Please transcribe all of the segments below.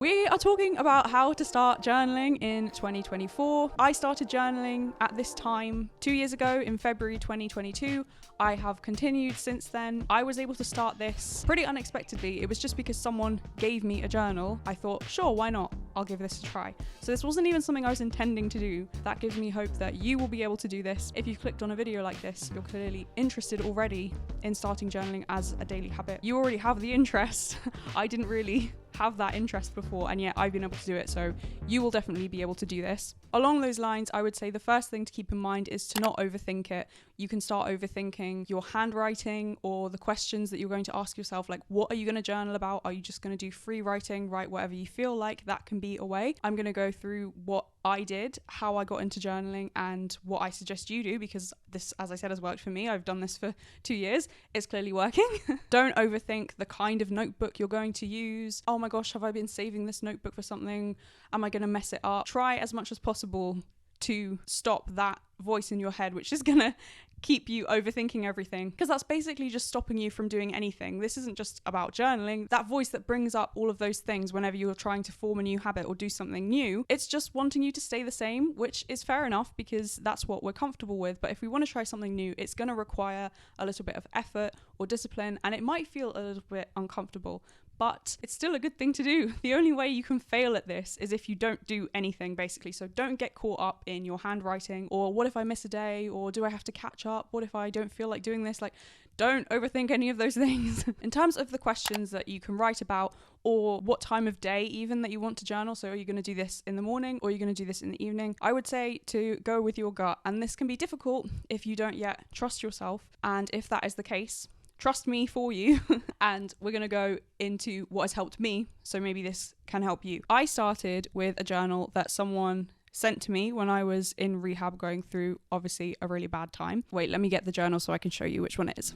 We are talking about how to start journaling in 2024. I started journaling at this time 2 years ago in February 2022. I have continued since then. I was able to start this pretty unexpectedly. It was just because someone gave me a journal. I thought, sure, why not? I'll give this a try. So this wasn't even something I was intending to do. That gives me hope that you will be able to do this. If you've clicked on a video like this, you're clearly interested already in starting journaling as a daily habit. You already have the interest. I didn't really have that interest before, and yet I've been able to do it, so you will definitely be able to do this. Along those lines, I would say the first thing to keep in mind is to not overthink it. You can start overthinking your handwriting or the questions that you're going to ask yourself, like what are you going to journal about? Are you just going to do free writing, write whatever you feel like? That can be a way. I'm going to go through what I did, how I got into journaling, and what I suggest you do, because this, as I said, has worked for me. I've done this for 2 years. It's clearly working. Don't overthink the kind of notebook you're going to use. Oh my gosh, have I been saving this notebook for something? Am I going to mess it up? Try as much as possible to stop that voice in your head, which is going to keep you overthinking everything, because that's basically just stopping you from doing anything. This isn't just about journaling. That voice that brings up all of those things whenever you're trying to form a new habit or do something new, it's just wanting you to stay the same, which is fair enough because that's what we're comfortable with. But if we want to try something new, it's going to require a little bit of effort or discipline, and it might feel a little bit uncomfortable, but it's still a good thing to do. The only way you can fail at this is if you don't do anything, basically. So don't get caught up in your handwriting, or what if I miss a day, or do I have to catch up? What if I don't feel like doing this? Like, don't overthink any of those things. In terms of the questions that you can write about, or what time of day even that you want to journal, so are you going to do this in the morning or are you going to do this in the evening? I would say to go with your gut, and this can be difficult if you don't yet trust yourself, and if that is the case, trust me for you. And we're going to go into what has helped me, so maybe this can help you. I started with a journal that someone sent to me when I was in rehab, going through obviously a really bad time. Wait, let me get the journal so I can show you which one it is.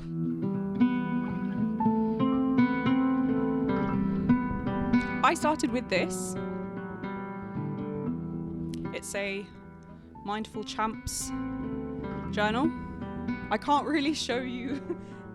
I started with this. It's a Mindful Champs journal. I can't really show you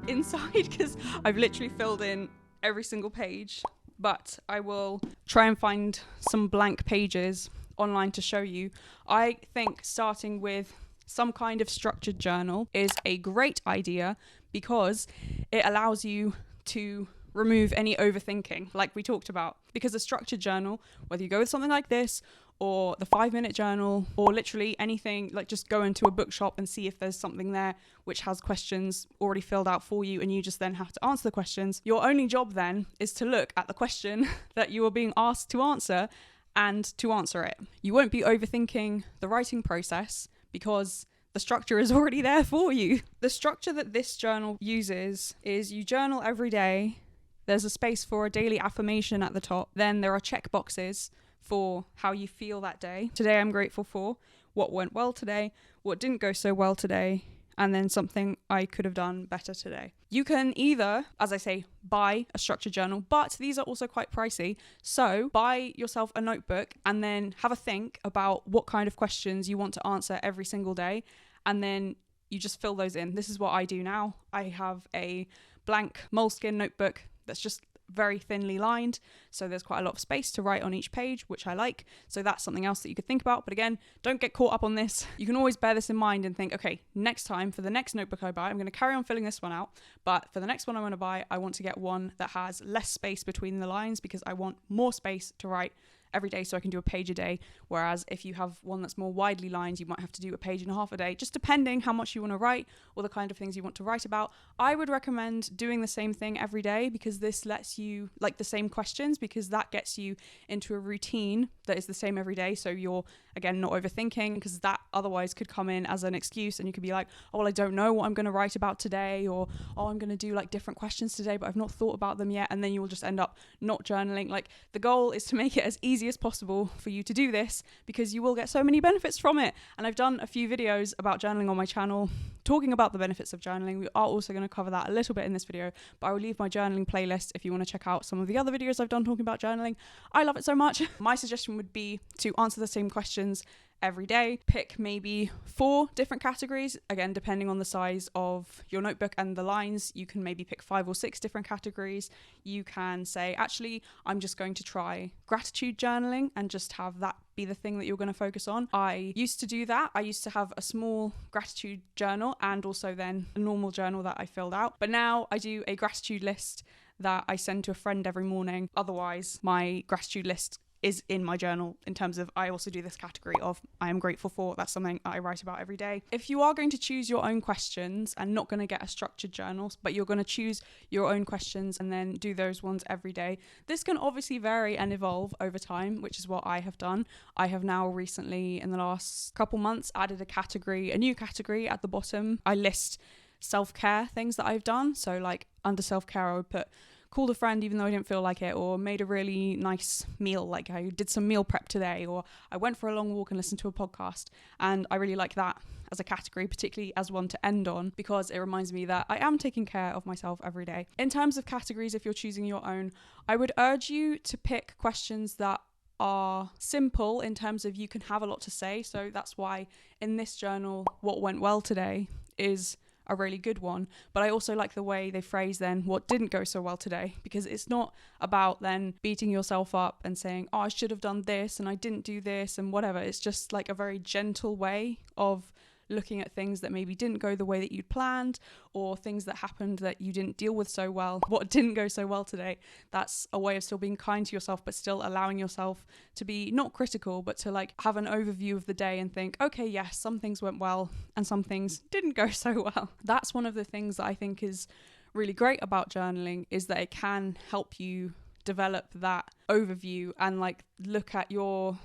inside because I've literally filled in every single page, but I will try and find some blank pages online to show you. I think starting with some kind of structured journal is a great idea because it allows you to remove any overthinking, like we talked about. Because a structured journal, whether you go with something like this or the 5-minute journal, or literally anything, like just go into a bookshop and see if there's something there which has questions already filled out for you, and you just then have to answer the questions. Your only job then is to look at the question that you are being asked to answer and to answer it. You won't be overthinking the writing process because the structure is already there for you. The structure that this journal uses is you journal every day. There's a space for a daily affirmation at the top. Then there are check boxes for how you feel that day. Today I'm grateful for, what went well today, what didn't go so well today, and then something I could have done better today. You can either, as I say, buy a structured journal, but these are also quite pricey. So buy yourself a notebook and then have a think about what kind of questions you want to answer every single day. And then you just fill those in. This is what I do now. I have a blank moleskin notebook that's just very thinly lined, so there's quite a lot of space to write on each page, which I like. So that's something else that you could think about. But again, don't get caught up on this. You can always bear this in mind and think, okay, next time for the next notebook I buy, I'm going to carry on filling this one out, but for the next one I want to buy, I want to get one that has less space between the lines because I want more space to write every day, so I can do a page a day. Whereas if you have one that's more widely lined, you might have to do a page and a half a day, just depending how much you want to write or the kind of things you want to write about. I would recommend doing the same thing every day because this lets you, like the same questions, because that gets you into a routine that is the same every day. So you're, again, not overthinking, because that otherwise could come in as an excuse and you could be like, oh, well, I don't know what I'm going to write about today, or, oh, I'm going to do like different questions today, but I've not thought about them yet. And then you will just end up not journaling. Like, the goal is to make it as easy as possible for you to do this because you will get so many benefits from it. And I've done a few videos about journaling on my channel talking about the benefits of journaling. We are also going to cover that a little bit in this video, but I will leave my journaling playlist if you want to check out some of the other videos I've done talking about journaling. I love it so much. My suggestion would be to answer the same questions every day. Pick maybe 4 different categories. Again, depending on the size of your notebook and the lines, you can maybe pick 5 or 6 different categories. You can say, actually, I'm just going to try gratitude journaling and just have that be the thing that you're going to focus on. I used to do that. I used to have a small gratitude journal and also then a normal journal that I filled out. But now I do a gratitude list that I send to a friend every morning. Otherwise, my gratitude list is in my journal in terms of I also do this category of I am grateful for. That's something I write about every day. If you are going to choose your own questions and not going to get a structured journal, but you're going to choose your own questions and then do those ones every day, this can obviously vary and evolve over time, which is what I have done. I have now recently, in the last couple months, added a new category at the bottom. I list self-care things that I've done. So like under self-care, I would put called a friend even though I didn't feel like it, or made a really nice meal, like I did some meal prep today, or I went for a long walk and listened to a podcast. And I really like that as a category, particularly as one to end on, because it reminds me that I am taking care of myself every day. In terms of categories, if you're choosing your own, I would urge you to pick questions that are simple in terms of you can have a lot to say. So that's why in this journal, what went well today is a really good one. But I also like the way they phrase then what didn't go so well today, because it's not about then beating yourself up and saying, oh, I should have done this and I didn't do this and whatever. It's just like a very gentle way of looking at things that maybe didn't go the way that you'd planned, or things that happened that you didn't deal with so well. What didn't go so well today, that's a way of still being kind to yourself, but still allowing yourself to be not critical, but to like have an overview of the day and think, okay, yes, some things went well and some things didn't go so well. That's one of the things that I think is really great about journaling, is that it can help you develop that overview and like look at your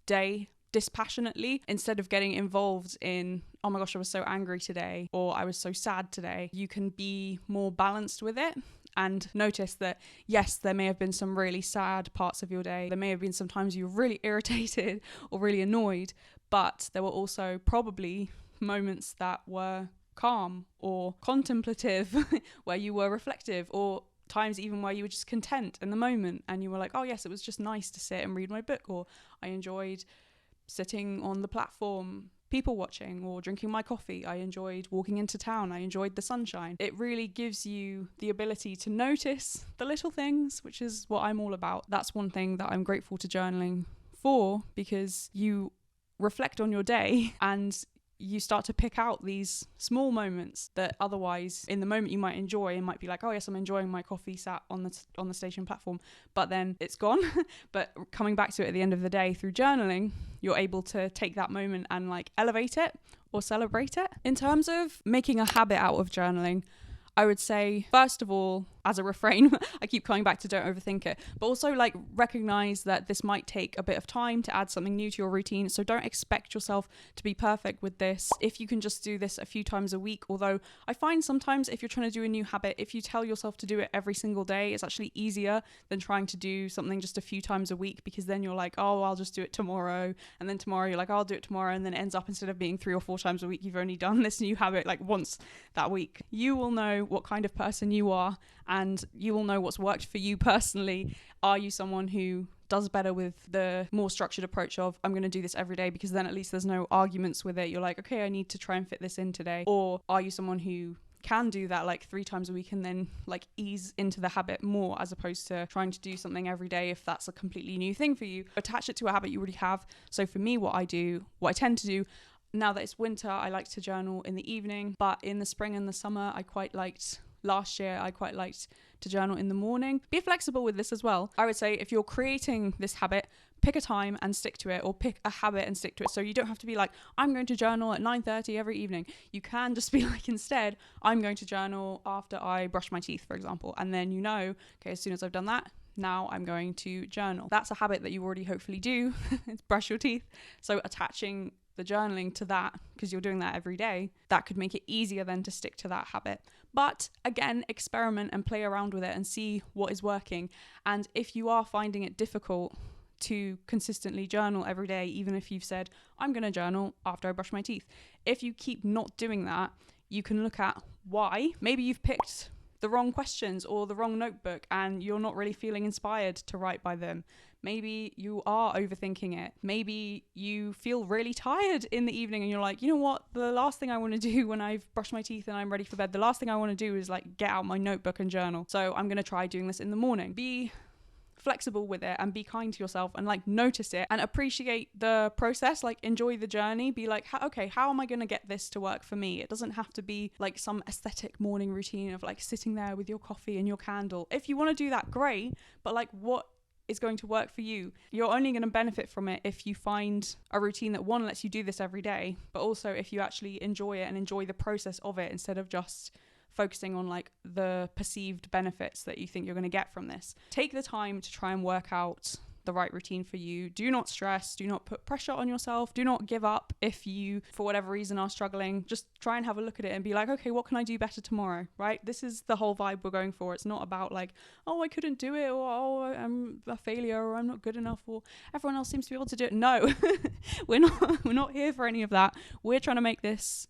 day dispassionately instead of getting involved in, oh my gosh, I was so angry today, or I was so sad today. You can be more balanced with it and notice that, yes, there may have been some really sad parts of your day. There may have been some times you were really irritated or really annoyed, but there were also probably moments that were calm or contemplative, where you were reflective, or times even where you were just content in the moment and you were like, oh yes, it was just nice to sit and read my book, or I enjoyed sitting on the platform, people watching, or drinking my coffee. I enjoyed walking into town. I enjoyed the sunshine. It really gives you the ability to notice the little things, which is what I'm all about. That's one thing that I'm grateful to journaling for, because you reflect on your day and you start to pick out these small moments that otherwise in the moment you might enjoy and might be like, oh yes, I'm enjoying my coffee sat on the station platform, but then it's gone. But coming back to it at the end of the day through journaling, you're able to take that moment and like elevate it or celebrate it. In terms of making a habit out of journaling, I would say, first of all, as a refrain, I keep coming back to don't overthink it, but also like recognize that this might take a bit of time to add something new to your routine. So don't expect yourself to be perfect with this. If you can just do this a few times a week, although I find sometimes if you're trying to do a new habit, if you tell yourself to do it every single day, it's actually easier than trying to do something just a few times a week, because then you're like, oh, I'll just do it tomorrow. And then tomorrow you're like, I'll do it tomorrow. And then it ends up, instead of being 3 or 4 times a week, you've only done this new habit like once that week. You will know what kind of person you are, and you will know what's worked for you personally. Are you someone who does better with the more structured approach of, I'm going to do this every day, because then at least there's no arguments with it. You're like, okay, I need to try and fit this in today. Or are you someone who can do that like 3 times a week and then like ease into the habit more, as opposed to trying to do something every day if that's a completely new thing for you? Attach it to a habit you already have. So for me, what I tend to do, now that it's winter, I like to journal in the evening, but in the spring and the summer, last year I quite liked to journal in the morning. Be flexible with this as well. I would say if you're creating this habit, pick a time and stick to it, or pick a habit and stick to it. So you don't have to be like, I'm going to journal at 9:30 every evening. You can just be like, instead, I'm going to journal after I brush my teeth, for example. And then okay, as soon as I've done that, now I'm going to journal. That's a habit that you already hopefully do, it's brush your teeth. So attaching the journaling to that, because you're doing that every day, that could make it easier then to stick to that habit. But again, experiment and play around with it and see what is working. And if you are finding it difficult to consistently journal every day, even if you've said, I'm going to journal after I brush my teeth, if you keep not doing that, you can look at why. Maybe you've picked the wrong questions or the wrong notebook and you're not really feeling inspired to write by them. Maybe you are overthinking it. Maybe you feel really tired in the evening and you're like, you know what? The last thing I want to do when I've brushed my teeth and I'm ready for bed, the last thing I want to do is like get out my notebook and journal. So I'm going to try doing this in the morning. Be flexible with it and be kind to yourself and like notice it and appreciate the process, like enjoy the journey. Be like, okay, how am I going to get this to work for me? It doesn't have to be like some aesthetic morning routine of like sitting there with your coffee and your candle. If you want to do that, great, but like what is going to work for you? You're only going to benefit from it if you find a routine that one lets you do this every day, but also if you actually enjoy it and enjoy the process of it instead of just focusing on like the perceived benefits that you think you're going to get from this. Take the time to try and work out the right routine for you. Do not stress, do not put pressure on yourself, do not give up if you for whatever reason are struggling. Just try and have a look at it and be like, okay, what can I do better tomorrow, right? This is the whole vibe we're going for. It's not about like, oh, I couldn't do it, or oh, I'm a failure, or I'm not good enough, or everyone else seems to be able to do it. No, we're not here for any of that. You're trying to make this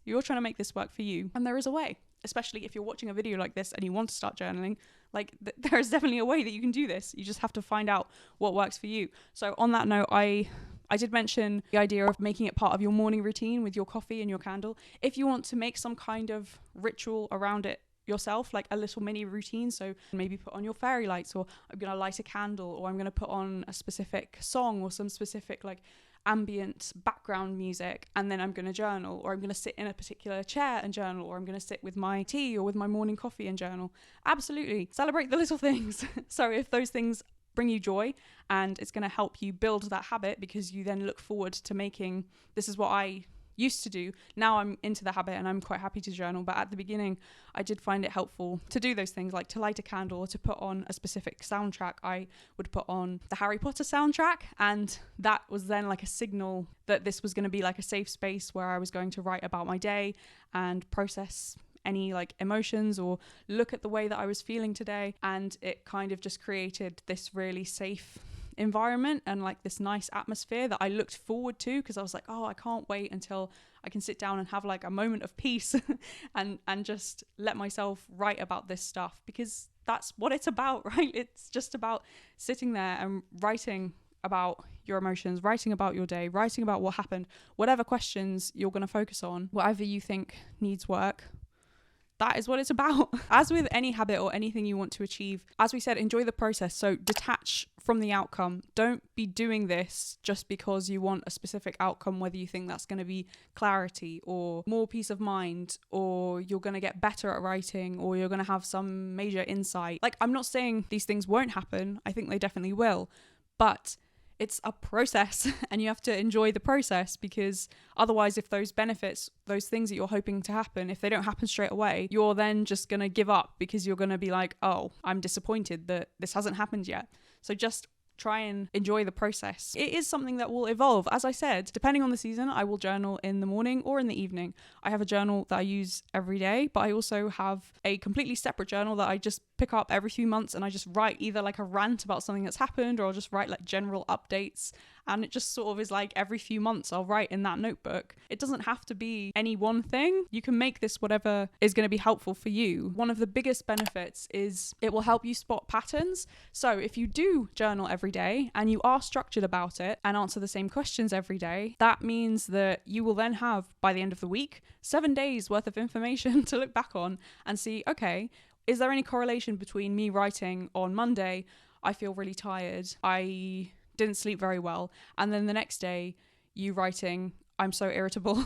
work for you, and there is a way. Especially if you're watching a video like this and you want to start journaling, like there is definitely a way that you can do this. You just have to find out what works for you. So on that note, I did mention the idea of making it part of your morning routine with your coffee and your candle. If you want to make some kind of ritual around it yourself, like a little mini routine, so maybe put on your fairy lights, or I'm going to light a candle, or I'm going to put on a specific song or some specific like ambient background music, and then I'm going to journal, or I'm going to sit in a particular chair and journal, or I'm going to sit with my tea or with my morning coffee and journal. Absolutely celebrate the little things. So if those things bring you joy and it's going to help you build that habit, because you then look forward to making, this is what I used to do. Now I'm into the habit and I'm quite happy to journal, but at the beginning I did find it helpful to do those things, like to light a candle or to put on a specific soundtrack. I would put on the Harry Potter soundtrack, and that was then like a signal that this was going to be like a safe space where I was going to write about my day and process any like emotions or look at the way that I was feeling today. And it kind of just created this really safe environment and like this nice atmosphere that I looked forward to, because I was like, oh, I can't wait until I can sit down and have like a moment of peace and just let myself write about this stuff, because that's what it's about, right? It's just about sitting there and writing about your emotions, writing about your day, writing about what happened, whatever questions you're going to focus on, whatever you think needs work. That is what it's about. As with any habit or anything you want to achieve, as we said, enjoy the process. So detach from the outcome. Don't be doing this just because you want a specific outcome, whether you think that's going to be clarity or more peace of mind, or you're going to get better at writing, or you're going to have some major insight. Like, I'm not saying these things won't happen. I think they definitely will. But it's a process and you have to enjoy the process, because otherwise, if those benefits, those things that you're hoping to happen, if they don't happen straight away, you're then just going to give up, because you're going to be like, oh, I'm disappointed that this hasn't happened yet. So just try and enjoy the process. It is something that will evolve. As I said, depending on the season, I will journal in the morning or in the evening. I have a journal that I use every day, but I also have a completely separate journal that I just pick up every few months, and I just write either like a rant about something that's happened, or I'll just write like general updates. And it just sort of is like every few months I'll write in that notebook. It doesn't have to be any one thing. You can make this whatever is going to be helpful for you. One of the biggest benefits is it will help you spot patterns. So if you do journal every day and you are structured about it and answer the same questions every day, that means that you will then have, by the end of the week, 7 days worth of information to look back on and see, okay, is there any correlation between me writing on Monday, I feel really tired, I didn't sleep very well, and then the next day you writing, I'm so irritable,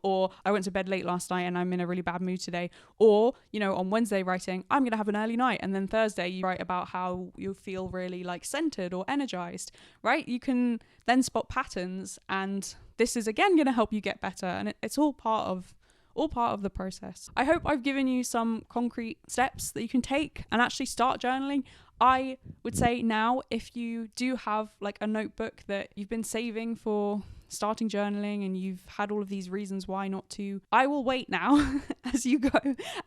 or I went to bed late last night and I'm in a really bad mood today, or, you know, on Wednesday writing, I'm going to have an early night, and then Thursday you write about how you feel really like centered or energized, right? You can then spot patterns, and this is again going to help you get better, and it's all part of the process. I hope I've given you some concrete steps that you can take and actually start journaling. I would say now, if you do have like a notebook that you've been saving for starting journaling and you've had all of these reasons why not to, I will wait now as you go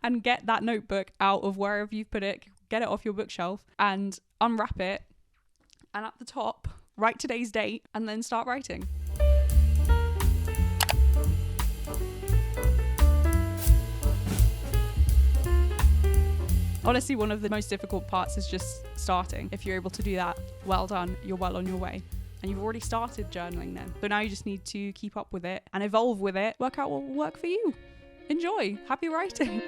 and get that notebook out of wherever you've put it, get it off your bookshelf and unwrap it, and at the top write today's date and then start writing. Honestly, one of the most difficult parts is just starting. If you're able to do that, well done, you're well on your way. And you've already started journaling then. So now you just need to keep up with it and evolve with it, work out what will work for you. Enjoy. Happy writing.